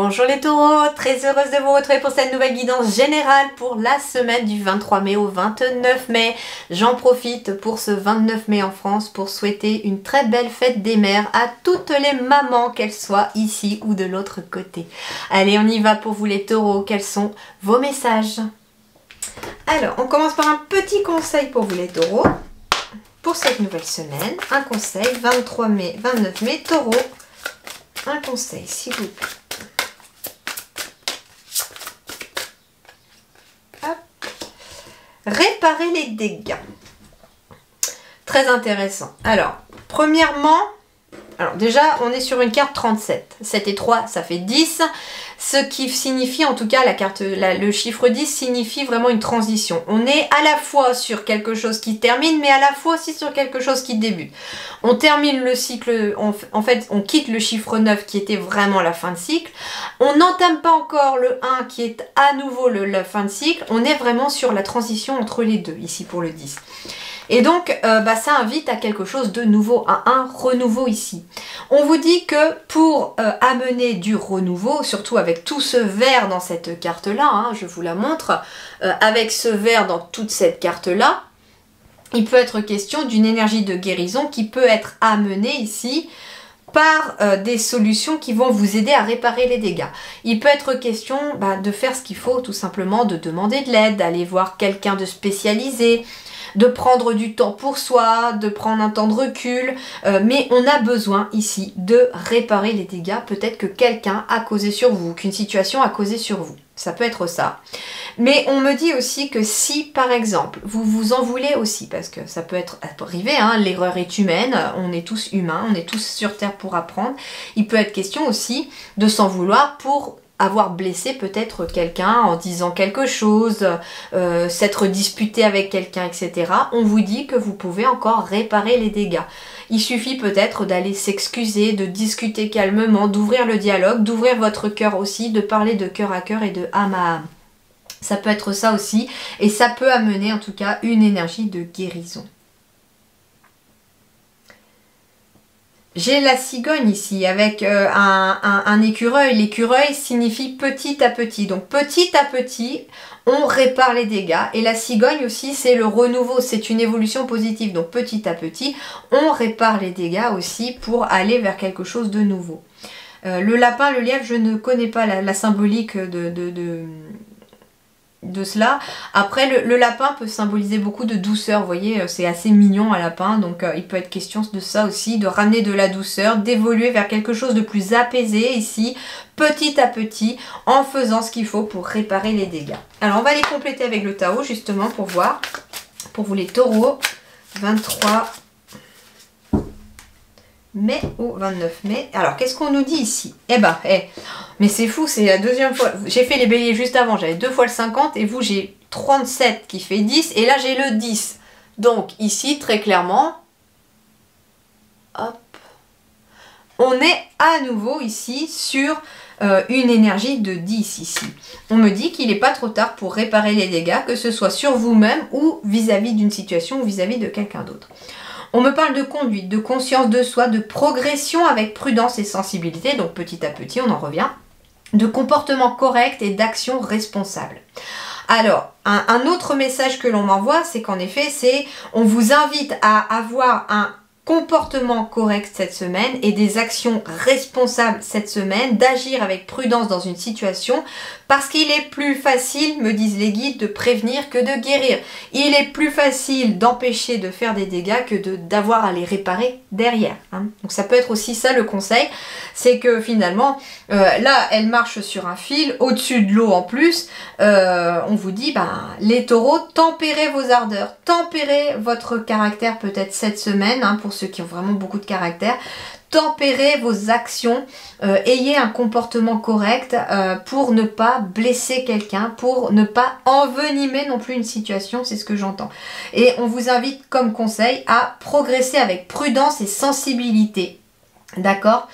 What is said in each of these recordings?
Bonjour les taureaux, très heureuse de vous retrouver pour cette nouvelle guidance générale pour la semaine du 23 mai au 29 mai. J'en profite pour ce 29 mai en France pour souhaiter une très belle fête des mères à toutes les mamans, qu'elles soient ici ou de l'autre côté. Allez, on y va pour vous les taureaux, quels sont vos messages? Alors, on commence par un petit conseil pour vous les taureaux. Pour cette nouvelle semaine, un conseil 23 mai, 29 mai, taureau. Un conseil, s'il vous plaît. Hop. Réparer les dégâts. Très intéressant. Alors, premièrement, déjà, on est sur une carte 37. 7 et 3, ça fait 10. Ce qui signifie, en tout cas, le chiffre 10 signifie vraiment une transition. On est à la fois sur quelque chose qui termine, mais à la fois aussi sur quelque chose qui débute. On termine le cycle, en fait, on quitte le chiffre 9 qui était vraiment la fin de cycle. On n'entame pas encore le 1 qui est à nouveau la fin de cycle. On est vraiment sur la transition entre les deux, ici pour le 10. Et donc, ça invite à quelque chose de nouveau, à un renouveau ici. On vous dit que pour amener du renouveau, surtout avec tout ce vert dans cette carte-là, hein, je vous la montre, avec ce vert dans toute cette carte-là, il peut être question d'une énergie de guérison qui peut être amenée ici par des solutions qui vont vous aider à réparer les dégâts. Il peut être question de faire ce qu'il faut, tout simplement, de demander de l'aide, d'aller voir quelqu'un de spécialisé, de prendre du temps pour soi, de prendre un temps de recul, mais on a besoin ici de réparer les dégâts. Peut-être que quelqu'un a causé sur vous, qu'une situation a causé sur vous. Ça peut être ça. Mais on me dit aussi que si, par exemple, vous vous en voulez aussi, parce que ça peut arriver, hein, l'erreur est humaine, on est tous humains, on est tous sur Terre pour apprendre, il peut être question aussi de s'en vouloir pour avoir blessé peut-être quelqu'un en disant quelque chose, s'être disputé avec quelqu'un, etc. On vous dit que vous pouvez encore réparer les dégâts. Il suffit peut-être d'aller s'excuser, de discuter calmement, d'ouvrir le dialogue, d'ouvrir votre cœur aussi, de parler de cœur à cœur et de âme à âme. Ça peut être ça aussi, et ça peut amener en tout cas une énergie de guérison. J'ai la cigogne ici avec un écureuil. L'écureuil signifie petit à petit. Donc petit à petit, on répare les dégâts. Et la cigogne aussi, c'est le renouveau. C'est une évolution positive. Donc petit à petit, on répare les dégâts aussi pour aller vers quelque chose de nouveau. Le lapin, le lièvre, je ne connais pas la symbolique de cela. Après, le lapin peut symboliser beaucoup de douceur, vous voyez, c'est assez mignon un lapin, donc il peut être question de ça aussi, de ramener de la douceur, d'évoluer vers quelque chose de plus apaisé ici, petit à petit, en faisant ce qu'il faut pour réparer les dégâts. Alors on va les compléter avec le tarot justement pour voir, pour vous les taureaux, 23 mai au 29 mai. Alors, qu'est-ce qu'on nous dit ici? Mais c'est fou, c'est la deuxième fois. J'ai fait les béliers juste avant, j'avais 2 fois le 50 et vous, j'ai 37 qui fait 10 et là, j'ai le 10. Donc, ici, très clairement, hop, on est à nouveau ici sur une énergie de 10 ici. On me dit qu'il n'est pas trop tard pour réparer les dégâts, que ce soit sur vous-même ou vis-à-vis d'une situation ou vis-à-vis de quelqu'un d'autre. On me parle de conduite, de conscience de soi, de progression avec prudence et sensibilité, donc petit à petit, on en revient, de comportement correct et d'action responsable. Alors, un autre message que l'on m'envoie, c'est qu'en effet, on vous invite à avoir un comportement correct cette semaine et des actions responsables cette semaine, d'agir avec prudence dans une situation parce qu'il est plus facile, me disent les guides, de prévenir que de guérir. Il est plus facile d'empêcher de faire des dégâts que d'avoir à les réparer derrière. Hein. Donc ça peut être aussi ça le conseil, c'est que finalement, là elle marche sur un fil, au-dessus de l'eau en plus, on vous dit, les taureaux, tempérez vos ardeurs, tempérez votre caractère peut-être cette semaine, hein, pour ceux qui ont vraiment beaucoup de caractère, tempérez vos actions, ayez un comportement correct pour ne pas blesser quelqu'un, pour ne pas envenimer non plus une situation, c'est ce que j'entends. Et on vous invite comme conseil à progresser avec prudence et sensibilité. D'accord,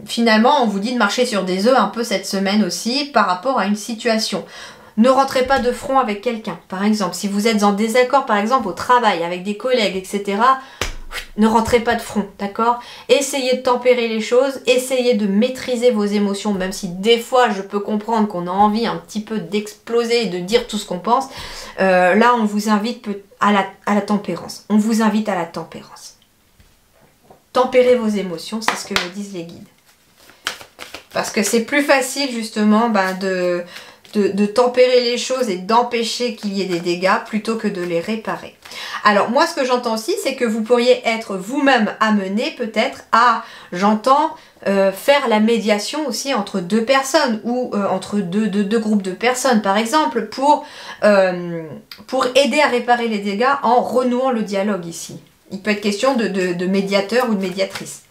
finalement, on vous dit de marcher sur des œufs un peu cette semaine aussi par rapport à une situation. Ne rentrez pas de front avec quelqu'un. Par exemple, si vous êtes en désaccord, par exemple, au travail, avec des collègues, etc., ne rentrez pas de front, d'accord? Essayez de tempérer les choses, essayez de maîtriser vos émotions, même si des fois je peux comprendre qu'on a envie un petit peu d'exploser et de dire tout ce qu'on pense. Là, on vous invite à la tempérance. On vous invite à la tempérance. Tempérez vos émotions, c'est ce que me disent les guides. Parce que c'est plus facile justement de tempérer les choses et d'empêcher qu'il y ait des dégâts plutôt que de les réparer. Alors moi ce que j'entends aussi c'est que vous pourriez être vous-même amené peut-être à, j'entends, faire la médiation aussi entre deux personnes ou entre deux groupes de personnes par exemple pour aider à réparer les dégâts en renouant le dialogue ici. Il peut être question de médiateur ou de médiatrice.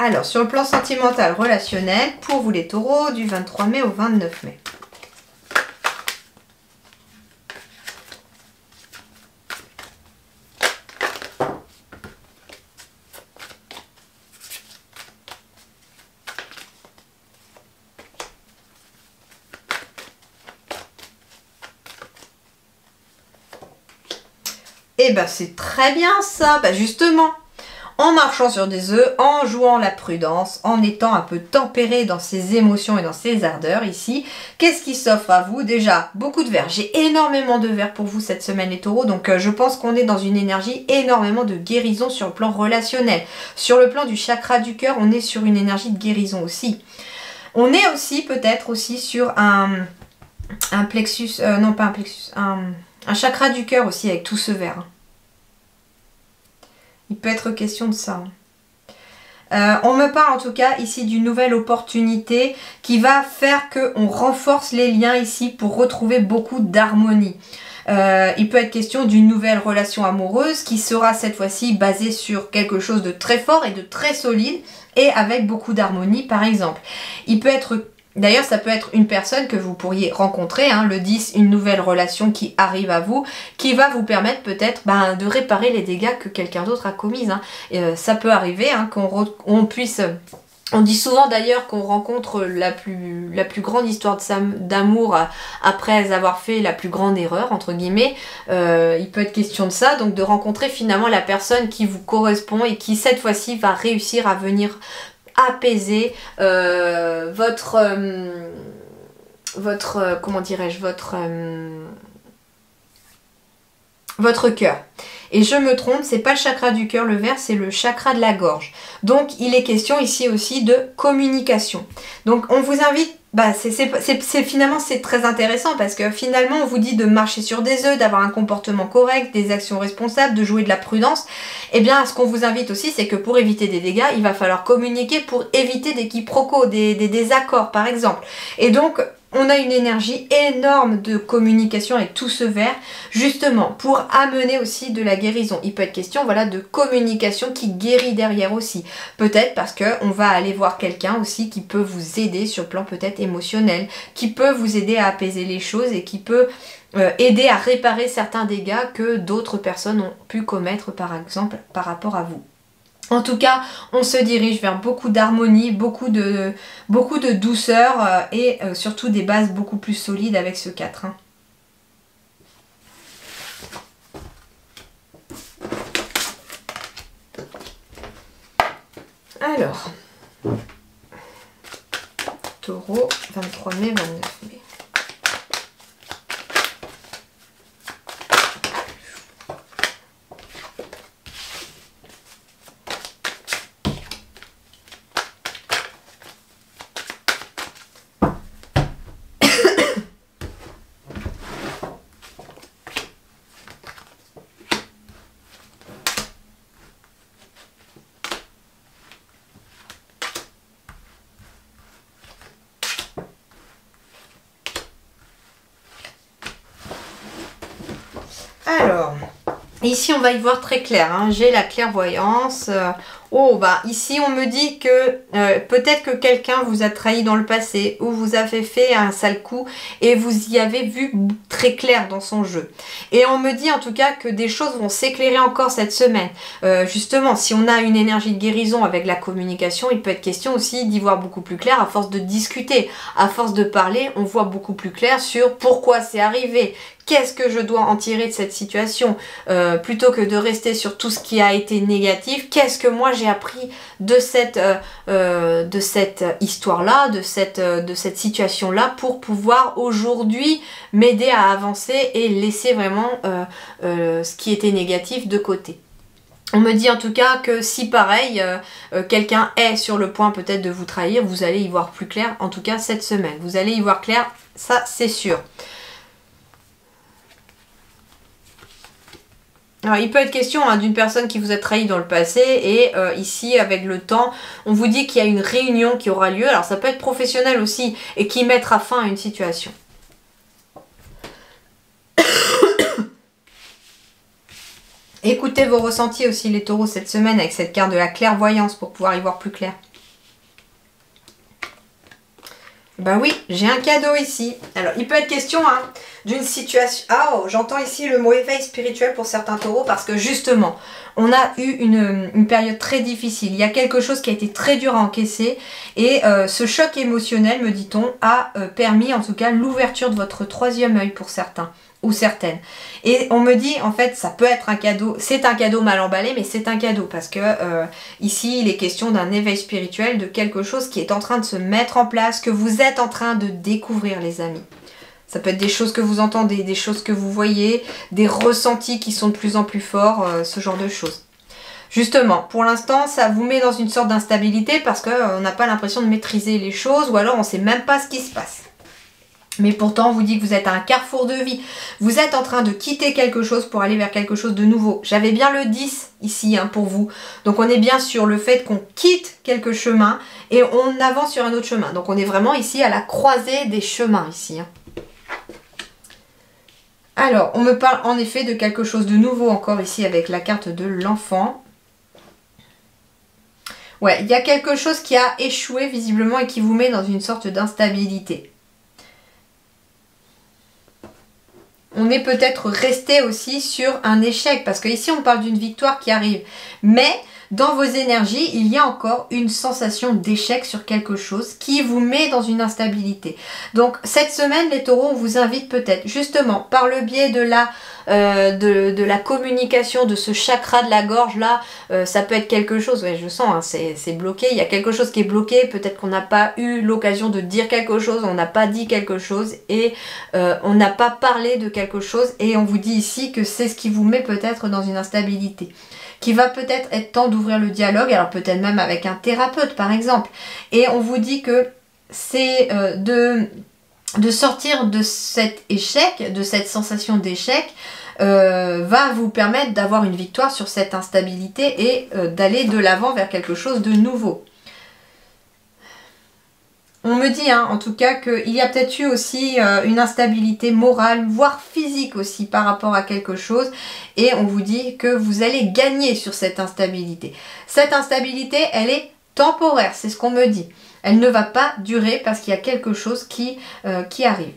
Alors, sur le plan sentimental, relationnel, pour vous les taureaux, du 23 mai au 29 mai. Eh ben, c'est très bien ça, bah, justement. En marchant sur des œufs, en jouant la prudence, en étant un peu tempéré dans ses émotions et dans ses ardeurs ici. Qu'est-ce qui s'offre à vous? Déjà, beaucoup de verre. J'ai énormément de verre pour vous cette semaine les taureaux, donc je pense qu'on est dans une énergie énormément de guérison sur le plan relationnel. Sur le plan du chakra du cœur, on est sur une énergie de guérison aussi. On est aussi peut-être aussi sur un plexus, non pas un plexus, un chakra du cœur aussi avec tout ce verre. Il peut être question de ça. On me parle en tout cas ici d'une nouvelle opportunité qui va faire qu'on renforce les liens ici pour retrouver beaucoup d'harmonie. Il peut être question d'une nouvelle relation amoureuse qui sera cette fois-ci basée sur quelque chose de très fort et de très solide et avec beaucoup d'harmonie par exemple. Il peut être... D'ailleurs, ça peut être une personne que vous pourriez rencontrer, hein, le 10, une nouvelle relation qui arrive à vous, qui va vous permettre peut-être de réparer les dégâts que quelqu'un d'autre a commis. Hein. Ça peut arriver hein, qu'on puisse... On dit souvent d'ailleurs qu'on rencontre la plus grande histoire d'amour après avoir fait la plus grande erreur, entre guillemets. Il peut être question de ça, donc de rencontrer finalement la personne qui vous correspond et qui cette fois-ci va réussir à venir apaiser votre comment dirais-je, votre cœur. Et je me trompe, c'est pas le chakra du cœur, le vert, c'est le chakra de la gorge. Donc il est question ici aussi de communication. Donc on vous invite, finalement c'est très intéressant parce que finalement on vous dit de marcher sur des œufs, d'avoir un comportement correct, des actions responsables, de jouer de la prudence. Eh bien ce qu'on vous invite aussi c'est que pour éviter des dégâts, il va falloir communiquer pour éviter des quiproquos, des désaccords par exemple. Et donc on a une énergie énorme de communication avec tout ce vert, justement pour amener aussi de la guérison. Il peut être question voilà, de communication qui guérit derrière aussi. Peut-être parce qu'on va aller voir quelqu'un aussi qui peut vous aider sur le plan peut-être émotionnel, qui peut vous aider à apaiser les choses et qui peut aider à réparer certains dégâts que d'autres personnes ont pu commettre par exemple par rapport à vous. En tout cas, on se dirige vers beaucoup d'harmonie, beaucoup de douceur et surtout des bases beaucoup plus solides avec ce 4. Hein. Alors, Taureau, 23 mai, 29 mai. Alors, ici on va y voir très clair, hein. J'ai la clairvoyance. Ici on me dit que peut-être que quelqu'un vous a trahi dans le passé ou vous avez fait un sale coup et vous y avez vu très clair dans son jeu. Et on me dit en tout cas que des choses vont s'éclairer encore cette semaine. Justement, si on a une énergie de guérison avec la communication, il peut être question aussi d'y voir beaucoup plus clair à force de discuter. À force de parler, on voit beaucoup plus clair sur pourquoi c'est arrivé. Qu'est-ce que je dois en tirer de cette situation plutôt que de rester sur tout ce qui a été négatif? Qu'est-ce que moi j'ai appris de cette histoire-là, de cette situation-là pour pouvoir aujourd'hui m'aider à avancer et laisser vraiment ce qui était négatif de côté. On me dit en tout cas que si pareil, quelqu'un est sur le point peut-être de vous trahir, vous allez y voir plus clair, en tout cas cette semaine. Vous allez y voir clair, ça c'est sûr. Alors, il peut être question d'une personne qui vous a trahi dans le passé et ici avec le temps on vous dit qu'il y a une réunion qui aura lieu, alors ça peut être professionnel aussi et qui mettra fin à une situation. Écoutez vos ressentis aussi les taureaux cette semaine avec cette carte de la clairvoyance pour pouvoir y voir plus clair. Ben oui, j'ai un cadeau ici. Alors, il peut être question d'une situation... Ah, oh, j'entends ici le mot éveil spirituel pour certains taureaux parce que justement, on a eu une période très difficile. Il y a quelque chose qui a été très dur à encaisser et ce choc émotionnel, me dit-on, a permis en tout cas l'ouverture de votre troisième œil pour certains ou certaines. Et on me dit, en fait, ça peut être un cadeau, c'est un cadeau mal emballé, mais c'est un cadeau parce que ici, il est question d'un éveil spirituel, de quelque chose qui est en train de se mettre en place, que vous êtes en train de découvrir, les amis. Ça peut être des choses que vous entendez, des choses que vous voyez, des ressentis qui sont de plus en plus forts, ce genre de choses. Justement, pour l'instant, ça vous met dans une sorte d'instabilité parce qu'on n'a pas l'impression de maîtriser les choses ou alors on ne sait même pas ce qui se passe. Mais pourtant, on vous dit que vous êtes à un carrefour de vie. Vous êtes en train de quitter quelque chose pour aller vers quelque chose de nouveau. J'avais bien le 10 ici pour vous. Donc on est bien sur le fait qu'on quitte quelques chemins et on avance sur un autre chemin. Donc on est vraiment ici à la croisée des chemins ici. Alors, on me parle en effet de quelque chose de nouveau encore ici avec la carte de l'enfant. Ouais, il y a quelque chose qui a échoué visiblement et qui vous met dans une sorte d'instabilité. On est peut-être resté aussi sur un échec parce que ici on parle d'une victoire qui arrive. Mais dans vos énergies, il y a encore une sensation d'échec sur quelque chose qui vous met dans une instabilité. Donc cette semaine, les taureaux, on vous invite peut-être justement par le biais de la communication, de ce chakra de la gorge là, ça peut être quelque chose, ouais, je sens, c'est bloqué, il y a quelque chose qui est bloqué, peut-être qu'on n'a pas eu l'occasion de dire quelque chose, on n'a pas dit quelque chose et on n'a pas parlé de quelque chose et on vous dit ici que c'est ce qui vous met peut-être dans une instabilité. Qui va peut-être être temps d'ouvrir le dialogue, alors peut-être même avec un thérapeute par exemple. Et on vous dit que c'est de sortir de cet échec, de cette sensation d'échec, va vous permettre d'avoir une victoire sur cette instabilité et d'aller de l'avant vers quelque chose de nouveau. On me dit en tout cas qu'il y a peut-être eu aussi une instabilité morale, voire physique aussi par rapport à quelque chose. Et on vous dit que vous allez gagner sur cette instabilité. Cette instabilité, elle est temporaire, c'est ce qu'on me dit. Elle ne va pas durer parce qu'il y a quelque chose qui arrive.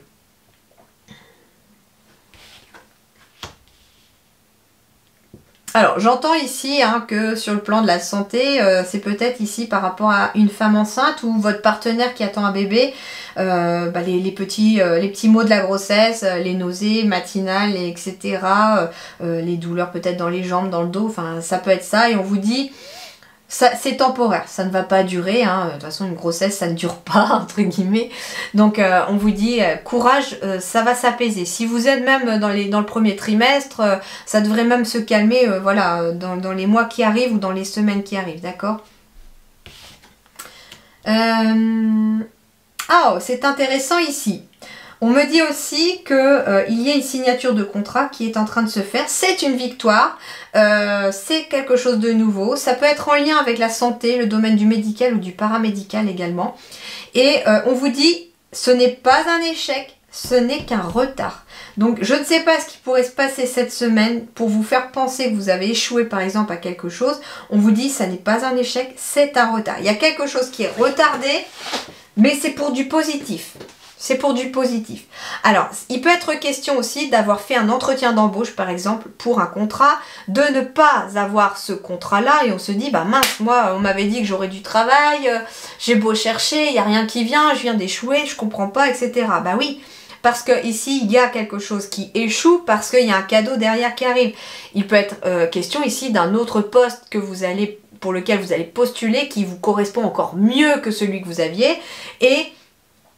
Alors, j'entends ici que sur le plan de la santé, c'est peut-être ici par rapport à une femme enceinte ou votre partenaire qui attend un bébé, les petits maux de la grossesse, les nausées matinales, etc., les douleurs peut-être dans les jambes, dans le dos, enfin ça peut être ça et on vous dit... C'est temporaire, ça ne va pas durer, de toute façon une grossesse ça ne dure pas entre guillemets, donc on vous dit courage, ça va s'apaiser. Si vous êtes même dans le premier trimestre, ça devrait même se calmer voilà, dans les mois qui arrivent ou dans les semaines qui arrivent, d'accord. Ah, c'est intéressant ici. On me dit aussi qu'il y a une signature de contrat qui est en train de se faire. C'est une victoire, c'est quelque chose de nouveau. Ça peut être en lien avec la santé, le domaine du médical ou du paramédical également. Et on vous dit, ce n'est pas un échec, ce n'est qu'un retard. Donc je ne sais pas ce qui pourrait se passer cette semaine pour vous faire penser que vous avez échoué par exemple à quelque chose. On vous dit, ça n'est pas un échec, c'est un retard. Il y a quelque chose qui est retardé, mais c'est pour du positif. C'est pour du positif. Alors, il peut être question aussi d'avoir fait un entretien d'embauche, par exemple, pour un contrat, de ne pas avoir ce contrat-là, et on se dit, bah mince, moi, on m'avait dit que j'aurais du travail, j'ai beau chercher, il n'y a rien qui vient, je viens d'échouer, je comprends pas, etc. Bah oui, parce que ici, il y a quelque chose qui échoue, parce qu'il y a un cadeau derrière qui arrive. Il peut être question ici d'un autre poste que vous allez, pour lequel vous allez postuler, qui vous correspond encore mieux que celui que vous aviez, et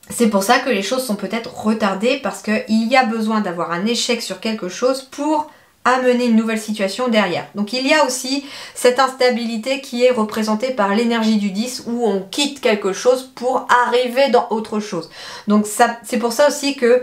c'est pour ça que les choses sont peut-être retardées parce qu'il y a besoin d'avoir un échec sur quelque chose pour amener une nouvelle situation derrière. Donc il y a aussi cette instabilité qui est représentée par l'énergie du 10 où on quitte quelque chose pour arriver dans autre chose. Donc c'est pour ça aussi que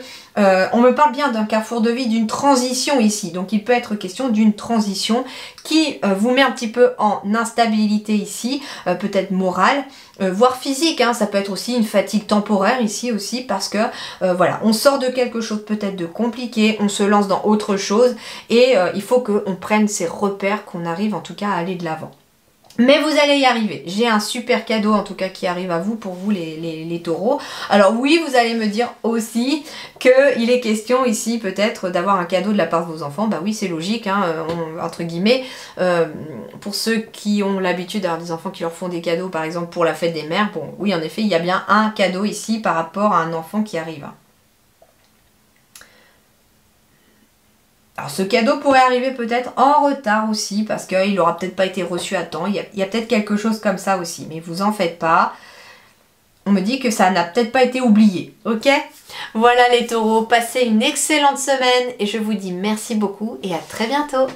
on me parle bien d'un carrefour de vie, d'une transition ici. Donc il peut être question d'une transition qui vous met un petit peu en instabilité ici, peut-être morale, voire physique, hein. Ça peut être aussi une fatigue temporaire ici aussi parce que voilà, on sort de quelque chose peut-être de compliqué, on se lance dans autre chose et il faut qu'on prenne ces repères, qu'on arrive en tout cas à aller de l'avant. Mais vous allez y arriver. J'ai un super cadeau en tout cas qui arrive à vous, pour vous les taureaux. Alors oui, vous allez me dire aussi qu'il est question ici peut-être d'avoir un cadeau de la part de vos enfants. Bah oui, c'est logique, hein, entre guillemets. Pour ceux qui ont l'habitude d'avoir des enfants qui leur font des cadeaux, par exemple pour la fête des mères, bon oui en effet, il y a bien un cadeau ici par rapport à un enfant qui arrive. Alors ce cadeau pourrait arriver peut-être en retard aussi parce qu'il n'aura peut-être pas été reçu à temps. Il y a peut-être quelque chose comme ça aussi, mais vous en faites pas. On me dit que ça n'a peut-être pas été oublié, ok? Voilà les taureaux, passez une excellente semaine et je vous dis merci beaucoup et à très bientôt.